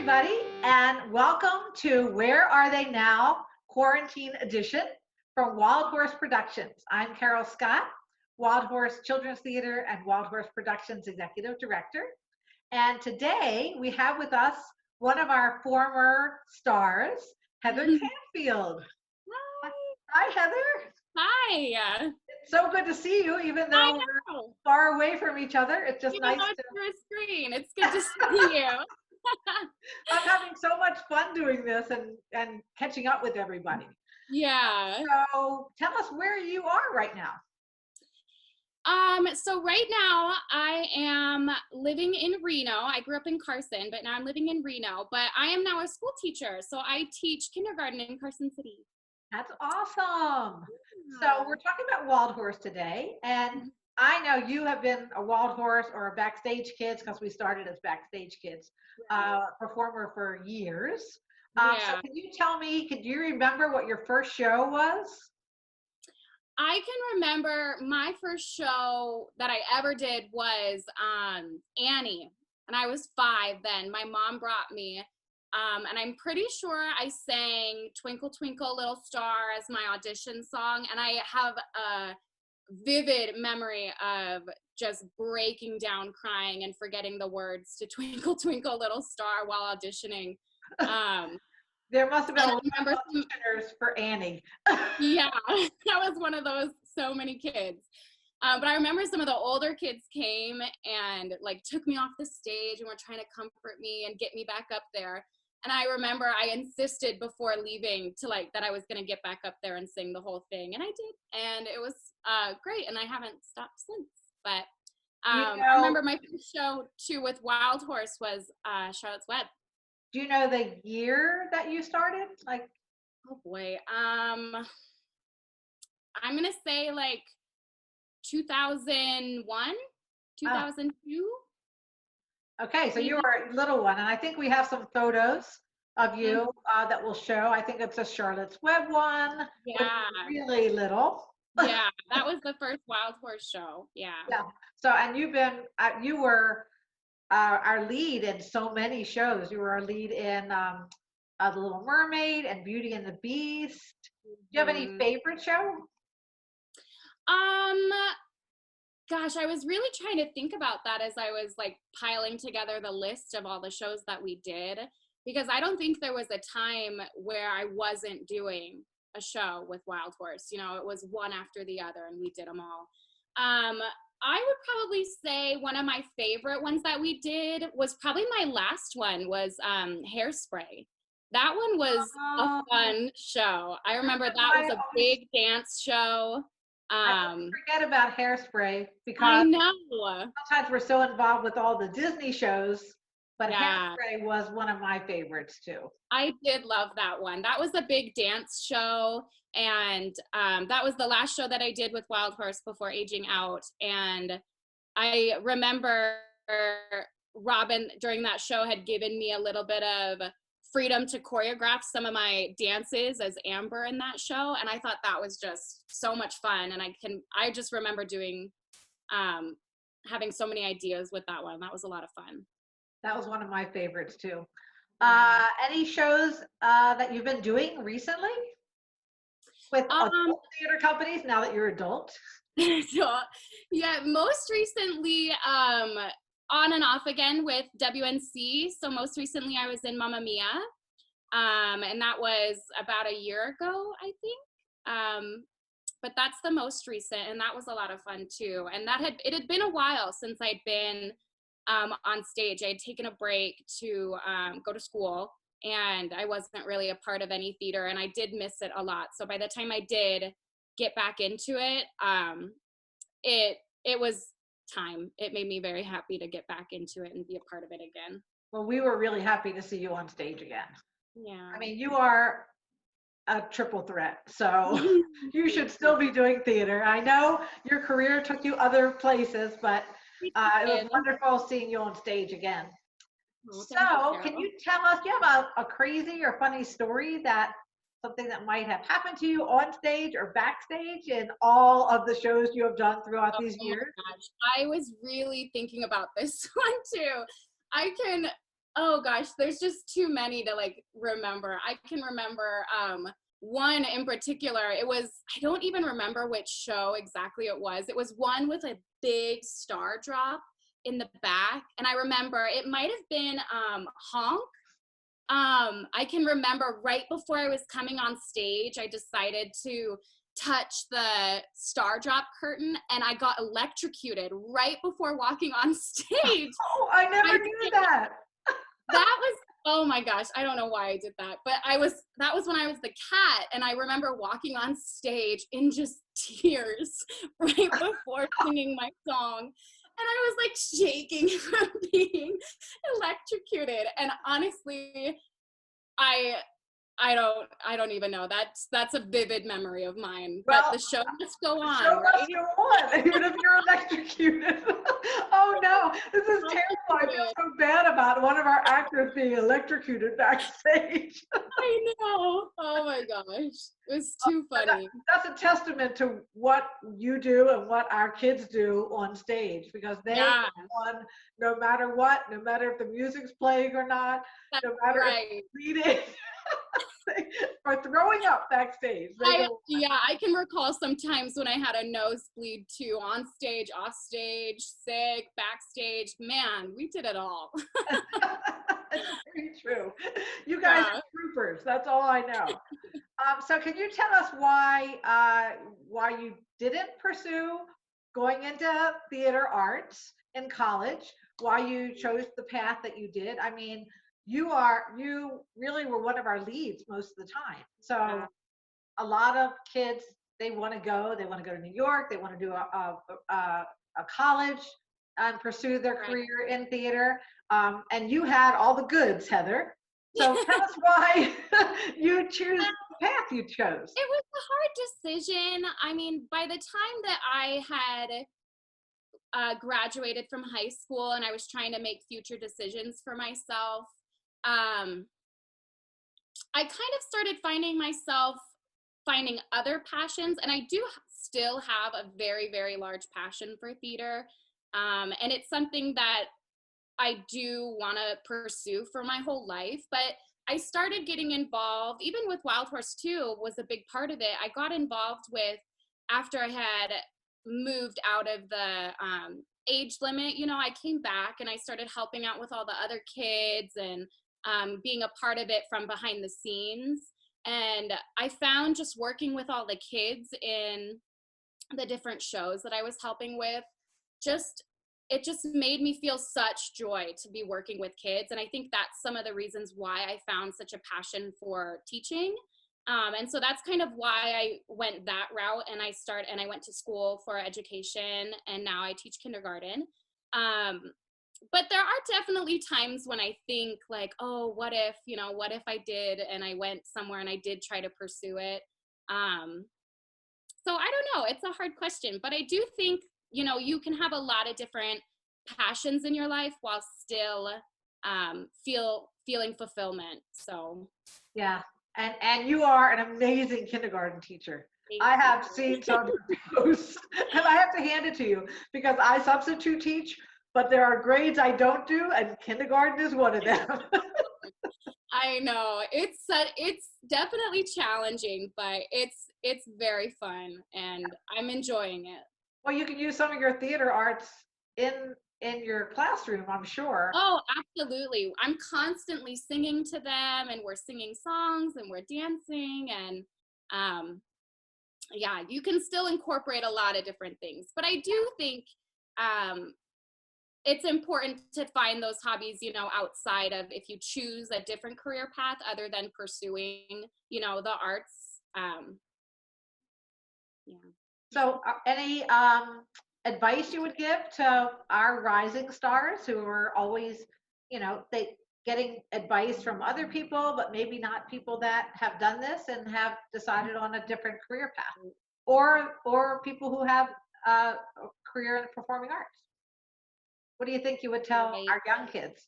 everybody, and welcome to Where Are They Now? Quarantine Edition from Wild Horse Productions. I'm Carol Scott, Wild Horse Children's Theater and Wild Horse Productions Executive Director. And today we have with us one of our former stars, Heather Canfield. Hi, Heather. Hi. It's so good to see you, even though we're far away from each other. It's just nice to through a screen. It's good to see you. I'm having so much fun doing this and catching up with everybody. Yeah. So tell us where you are right now. So right now I am living in Reno. I grew up in Carson, but now I'm living in Reno. But I am now a school teacher, so I teach kindergarten in Carson City. That's awesome. Yeah. So we're talking about Wild Horse today, and I know you have been a Wild Horse or a Backstage Kids, because we started as Backstage Kids, performer for years. So can you tell me, could you remember what your first show was? I can remember my first show that I ever did was Annie, and I was 5 then. My mom brought me, and I'm pretty sure I sang Twinkle Twinkle Little Star as my audition song, and I have a vivid memory of just breaking down crying and forgetting the words to Twinkle Twinkle Little Star while auditioning. There must have been a lot of auditioners for Annie. Yeah, that was one of those, so many kids. But I remember some of the older kids came and like took me off the stage and were trying to comfort me and get me back up there. And I remember I insisted before leaving to that I was going to get back up there and sing the whole thing. And I did. And it was great. And I haven't stopped since. But I remember my first show too with Wild Horse was Charlotte's Web. Do you know the year that you started? Oh boy. I'm going to say 2001, 2002. Okay, so you were a little one, and I think we have some photos of you that will show. I think it's a Charlotte's Web one. Yeah. Really little. Yeah, that was the first Wild Horse show. Yeah. Yeah. So, and you were our lead in so many shows. You were our lead in The Little Mermaid and Beauty and the Beast. Do you have any favorite show? Gosh, I was really trying to think about that as I was piling together the list of all the shows that we did, because I don't think there was a time where I wasn't doing a show with Wild Horse. You know, it was one after the other and we did them all. I would probably say one of my favorite ones that we did was probably my last one was Hairspray. That one was a fun show. I remember that was a big dance show. I forget about Hairspray because I know sometimes we're so involved with all the Disney shows, but Hairspray was one of my favorites too. I did love that one. That was a big dance show, and that was the last show that I did with Wild Horse before aging out. And I remember Robin during that show had given me a little bit of freedom to choreograph some of my dances as Amber in that show, and I thought that was just so much fun. And I just remember doing having so many ideas with that one. That was a lot of fun. That was one of my favorites too. Any shows that you've been doing recently with adult theater companies now that you're adult? So, yeah, most recently on and off again with WNC. So most recently I was in Mamma Mia, and that was about a year ago, I think. But that's the most recent, and that was a lot of fun too. And it had been a while since I'd been on stage. I had taken a break to go to school, and I wasn't really a part of any theater, and I did miss it a lot. So by the time I did get back into it, it was time. It made me very happy to get back into it and be a part of it again. Well, we were really happy to see you on stage again. Yeah. I mean, you are a triple threat, so you should still be doing theater. I know your career took you other places, but it was wonderful seeing you on stage again. So can you tell us, do you have a crazy or funny story something that might have happened to you on stage or backstage in all of the shows you have done throughout these years? Gosh. I was really thinking about this one too. Oh gosh, there's just too many to like remember. I can remember one in particular. It was, I don't even remember which show exactly it was. It was one with a big star drop in the back. And I remember it might have been Honk. I can remember right before I was coming on stage, I decided to touch the star drop curtain and I got electrocuted right before walking on stage. Oh, I never knew that. That was, oh my gosh, I don't know why I did that, but that was when I was the cat, and I remember walking on stage in just tears right before singing my song, and I was like shaking from being electrocuted. And honestly, I I don't even know. That's a vivid memory of mine. Well, but the show must go on. Show Right? must go on, even if you're electrocuted. Oh no, this is terrible. I feel so bad about one of our actors being electrocuted backstage. I know. Oh my gosh. It was too funny. That's a testament to what you do and what our kids do on stage, because they go on no matter what, no matter if the music's playing or not, no matter if it's bleeding or throwing up backstage. I can recall sometimes when I had a nosebleed too, on stage, off stage, sick, backstage. Man, we did it all. That's very true. You guys are troopers. That's all I know. So can you tell us why you didn't pursue going into theater arts in college? Why you chose the path that you did? I mean, you really were one of our leads most of the time. So a lot of kids, they want to go to New York, they want to do a college and pursue their career in theater. And you had all the goods, Heather. So tell us why you choose the path you chose. It was a hard decision. I mean, by the time that I had graduated from high school and I was trying to make future decisions for myself, I kind of started finding other passions, and I do still have a very, very large passion for theater. And it's something that I do want to pursue for my whole life. But I started getting involved, even with Wild Horse 2 was a big part of it. I got involved with, after I had moved out of the age limit, I came back and I started helping out with all the other kids and being a part of it from behind the scenes. And I found just working with all the kids in the different shows that I was helping with, it just made me feel such joy to be working with kids. And I think that's some of the reasons why I found such a passion for teaching. And so that's kind of why I went that route, and I went to school for education, and now I teach kindergarten. But there are definitely times when I think like, oh, what if I did and I went somewhere and I did try to pursue it. So I don't know, it's a hard question, but I do think, you can have a lot of different passions in your life while still feeling fulfillment. So yeah. And you are an amazing kindergarten teacher. I have seen some of your posts, and I have to hand it to you because I substitute teach, but there are grades I don't do, and kindergarten is one of them. I know it's definitely challenging, but it's very fun, and I'm enjoying it. Well, you can use some of your theater arts in your classroom, I'm sure. Oh, absolutely. I'm constantly singing to them, and we're singing songs and we're dancing, and yeah, you can still incorporate a lot of different things. But I do think it's important to find those hobbies, outside of, if you choose a different career path other than pursuing, the arts. Yeah. So any advice you would give to our rising stars who are always, they getting advice from other people, but maybe not people that have done this and have decided on a different career path, or people who have a career in the performing arts? What do you think you would tell our young kids?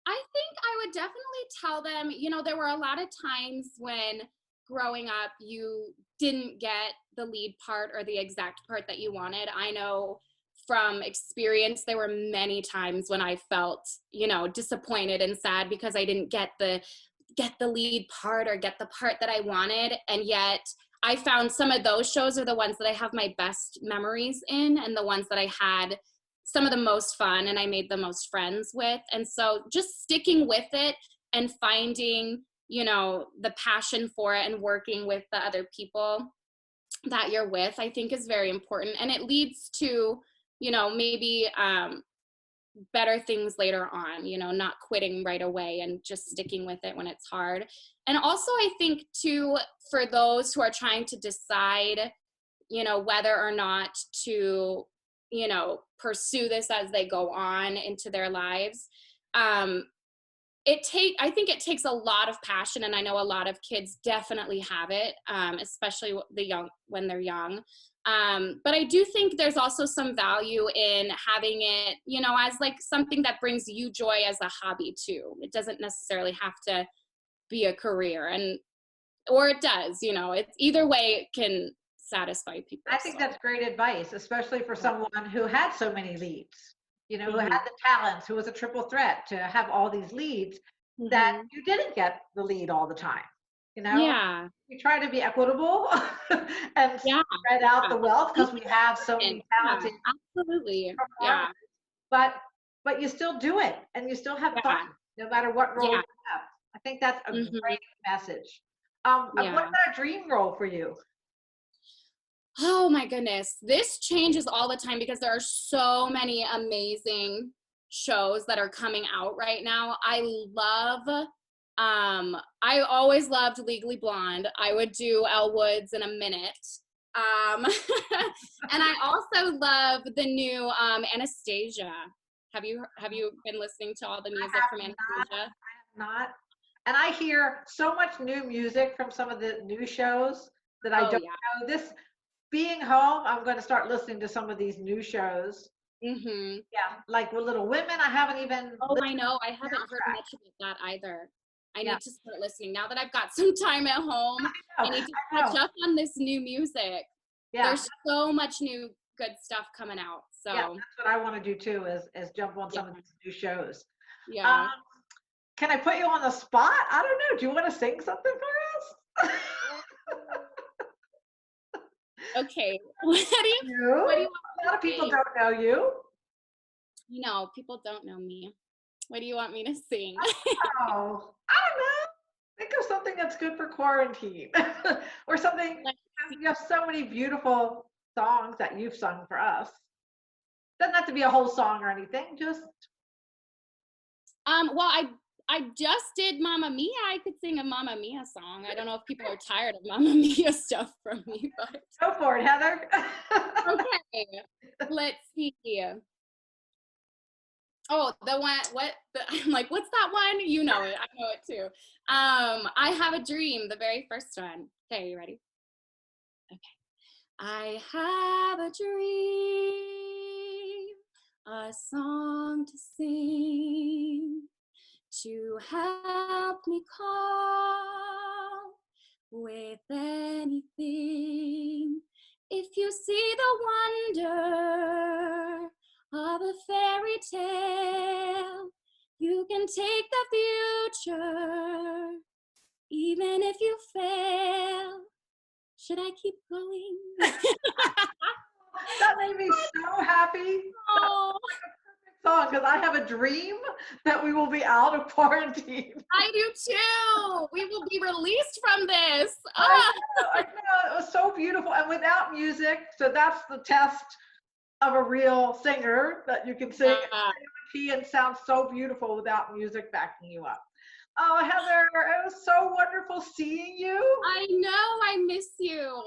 I think I would definitely tell them, there were a lot of times when growing up you didn't get the lead part or the exact part that you wanted. I know from experience, there were many times when I felt, you know, disappointed and sad because I didn't get the lead part or get the part that I wanted. And yet I found some of those shows are the ones that I have my best memories in, and the ones that I had some of the most fun and I made the most friends with. And so just sticking with it and finding, you know, the passion for it and working with the other people that you're with, I think is very important. And it leads to, you know, maybe better things later on, you know, not quitting right away and just sticking with it when it's hard. And also I think too, for those who are trying to decide, you know, whether or not to, you know, pursue this as they go on into their lives, I think it takes a lot of passion, and I know a lot of kids definitely have it, especially when they're young. But I do think there's also some value in having it, you know, as like something that brings you joy as a hobby too. It doesn't necessarily have to be a career, or it does, you know, it's either way it can satisfy people. I think that's great advice, especially for someone who had so many leads, you know, who Mm-hmm. had the talents, who was a triple threat to have all these leads that you didn't get the lead all the time. You know, Yeah. we try to be equitable and spread out the wealth because we have so many talented absolutely. performers. But you still do it and you still have fun no matter what role you have. I think that's a great message. What about a dream role for you? Oh my goodness. This changes all the time because there are so many amazing shows that are coming out right now. I always loved Legally Blonde. I would do Elle Woods in a minute. And I also love the new Anastasia. Have you been listening to all the music from Anastasia? I have not. And I hear so much new music from some of the new shows that I don't know. This being home, I'm going to start listening to some of these new shows. Mm-hmm. Yeah, like with Little Women. I haven't even. Oh, I know. I haven't heard much about that either. I need to start listening now that I've got some time at home. I need to catch up on this new music. Yeah, there's so much new good stuff coming out. So yeah, that's what I want to do too. Is jump on some of these new shows. Yeah. Can I put you on the spot? I don't know. Do you want to sing something for us? Okay. What do you want? A lot of people don't know you. You know, people don't know me. What do you want me to sing? Oh, I don't know. Think of something that's good for quarantine or something. You have so many beautiful songs that you've sung for us. Doesn't have to be a whole song or anything. Just well, I just did Mamma Mia. I could sing a Mamma Mia song. I don't know if people are tired of Mamma Mia stuff from me, but go for it, Heather. Okay, let's see. Oh, the one, I'm like, what's that one? You know it. I know it too. I Have a Dream, the very first one. Okay, are you ready? Okay. I have a dream, a song to sing, to help me cope with anything. If you see the wonder of a fairy tale, you can take the future, even if you fail. Should I keep going? That made me so happy. Oh. Song, because I have a dream that we will be out of quarantine. I do too. We will be released from this. I know. It was so beautiful and without music. So that's the test of a real singer, that you can sing key and sound so beautiful without music backing you up. Oh, Heather, it was so wonderful seeing you. I know. I miss you.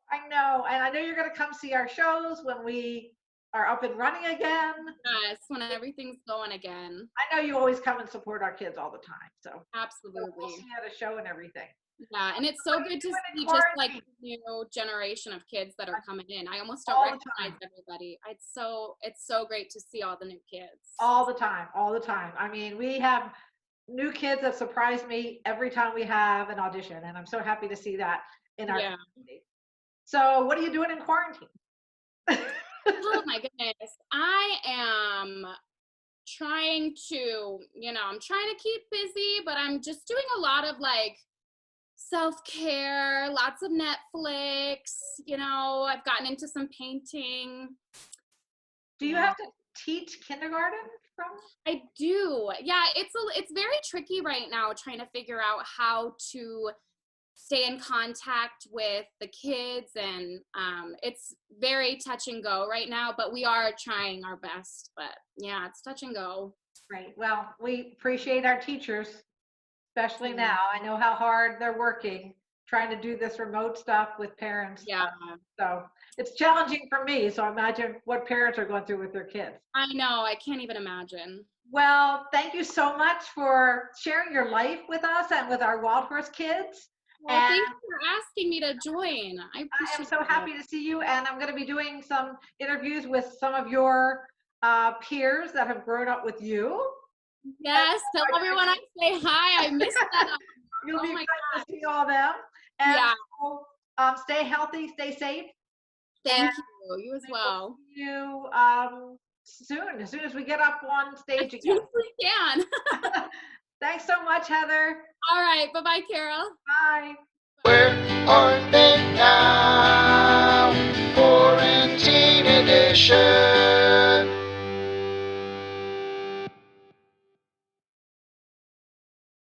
I know. And I know you're going to come see our shows when we are up and running again. Yes, when everything's going again. I know you always come and support our kids all the time. So absolutely. We'll see you at a show and everything. Yeah, and it's so good to see just like the new generation of kids that are coming in. I almost don't recognize everybody. It's so great to see all the new kids. All the time. I mean, we have new kids that surprise me every time we have an audition, and I'm so happy to see that in our community. So what are you doing in quarantine? Oh my goodness. I am trying to, I'm trying to keep busy, but I'm just doing a lot of like self-care, lots of Netflix, I've gotten into some painting. Do you Yeah. have to teach kindergarten from? I do. Yeah, it's very tricky right now trying to figure out how to stay in contact with the kids, and it's very touch and go right now, but we are trying our best. But yeah, it's touch and go. Right. Well, we appreciate our teachers, especially Mhm. now. I know how hard they're working trying to do this remote stuff with parents. Yeah, So it's challenging for me. So imagine what parents are going through with their kids. I know. I can't even imagine. Well, thank you so much for sharing your life with us and with our Wild Horse kids. Well, And thank you for asking me to join. I I am appreciate so it. happy to see you. And I'm going to be doing some interviews with some of your peers that have grown up with you. Yes, tell everyone I say hi. I missed that. You'll Oh be my glad God. to see all of them. And Yeah, so, stay healthy, stay safe, and thank you. You as we will well. see you soon, as soon as we get up on As stage soon again. as we can. Thanks so much, Heather. All right. Bye-bye, Carol. Bye. Where are they now?